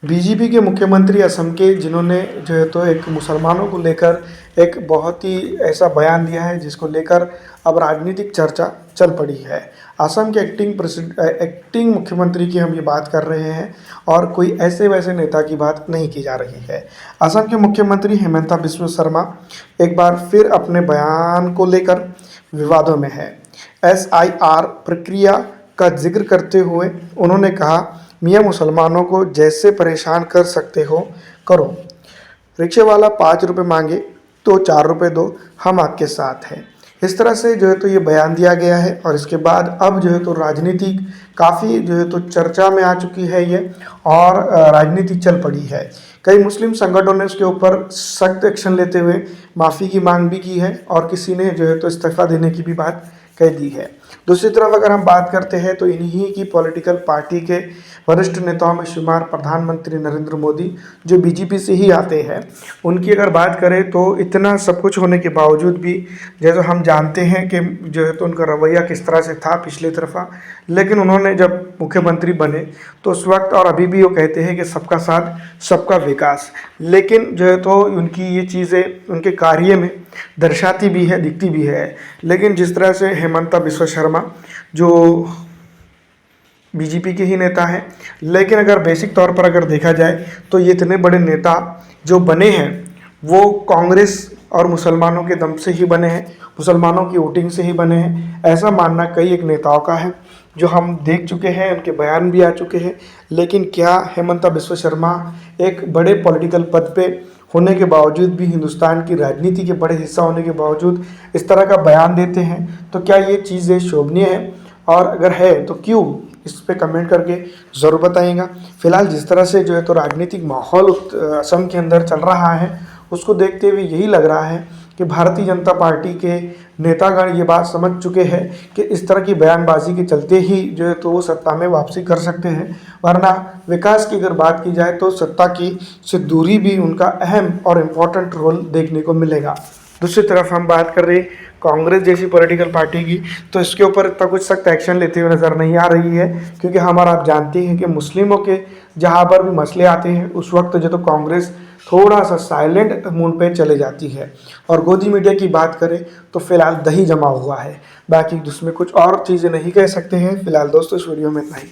BJP के मुख्यमंत्री असम के, जिन्होंने जो है तो एक मुसलमानों को लेकर एक बहुत ही ऐसा बयान दिया है जिसको लेकर अब राजनीतिक चर्चा चल पड़ी है। असम के एक्टिंग मुख्यमंत्री की हम ये बात कर रहे हैं और कोई ऐसे वैसे नेता की बात नहीं की जा रही है। असम के मुख्यमंत्री हेमंता बिस्वा शर्मा एक बार फिर अपने बयान को लेकर विवादों में है। SIR प्रक्रिया का जिक्र करते हुए उन्होंने कहा, मियाँ मुसलमानों को जैसे परेशान कर सकते हो करो, रिक्शे वाला 5 रुपये मांगे तो 4 रुपये दो, हम आपके साथ हैं। इस तरह से जो है तो ये बयान दिया गया है और इसके बाद अब जो है तो राजनीति काफ़ी जो है तो चर्चा में आ चुकी है ये, और राजनीति चल पड़ी है। कई मुस्लिम संगठनों ने उसके ऊपर सख्त एक्शन लेते हुए माफ़ी की मांग भी की है और किसी ने जो है तो इस्तीफा देने की भी बात कह दी है। दूसरी तरफ अगर हम बात करते हैं तो इन्हीं की पॉलिटिकल पार्टी के वरिष्ठ नेताओं में शुमार प्रधानमंत्री नरेंद्र मोदी, जो बीजेपी से ही आते हैं, उनकी अगर बात करें तो इतना सब कुछ होने के बावजूद भी, जैसे हम जानते हैं कि जो है तो उनका रवैया किस तरह से था पिछले तरफा, लेकिन उन्होंने जब मुख्यमंत्री बने तो उस वक्त और अभी भी वो कहते हैं कि सबका साथ सबका विकास, लेकिन जो है तो उनकी ये चीज़ें उनके कार्य में दर्शाती भी है, दिखती भी है। लेकिन जिस तरह से हेमंता बिस्वा शर्मा जो बीजेपी के ही नेता हैं, लेकिन अगर बेसिक तौर पर अगर देखा जाए तो ये इतने बड़े नेता जो बने हैं वो कांग्रेस और मुसलमानों के दम से ही बने हैं, मुसलमानों की वोटिंग से ही बने हैं, ऐसा मानना कई एक नेताओं का है जो हम देख चुके हैं, उनके बयान भी आ चुके हैं। लेकिन क्या हेमंता बिस्वा शर्मा एक बड़े पॉलिटिकल पद पे होने के बावजूद भी, हिंदुस्तान की राजनीति के बड़े हिस्सा होने के बावजूद इस तरह का बयान देते हैं? तो क्या ये चीज़ें शोभनीय है, और अगर है तो क्यों? इस पे कमेंट करके ज़रूर बताइएगा। फिलहाल जिस तरह से जो है तो राजनीतिक माहौल असम के अंदर चल रहा है, उसको देखते हुए यही लग रहा है कि भारतीय जनता पार्टी के नेतागण ये बात समझ चुके हैं कि इस तरह की बयानबाजी के चलते ही जो है तो वो सत्ता में वापसी कर सकते हैं, वरना विकास की अगर बात की जाए तो सत्ता की से दूरी भी उनका अहम और इम्पोर्टेंट रोल देखने को मिलेगा। दूसरी तरफ हम बात कर रहे कांग्रेस जैसी पॉलिटिकल पार्टी की, तो इसके ऊपर इतना कुछ सख्त एक्शन लेते हुए नज़र नहीं आ रही है, क्योंकि हमारा आप जानते हैं कि मुस्लिमों के जहाँ पर भी मसले आते हैं उस वक्त जो तो कांग्रेस थोड़ा सा साइलेंट मूड पे चले जाती है। और गोदी मीडिया की बात करें तो फिलहाल दही जमा हुआ है, बाकी उसमें कुछ और चीज़ें नहीं कह सकते हैं। फिलहाल दोस्तों इस वीडियो में इतना ही।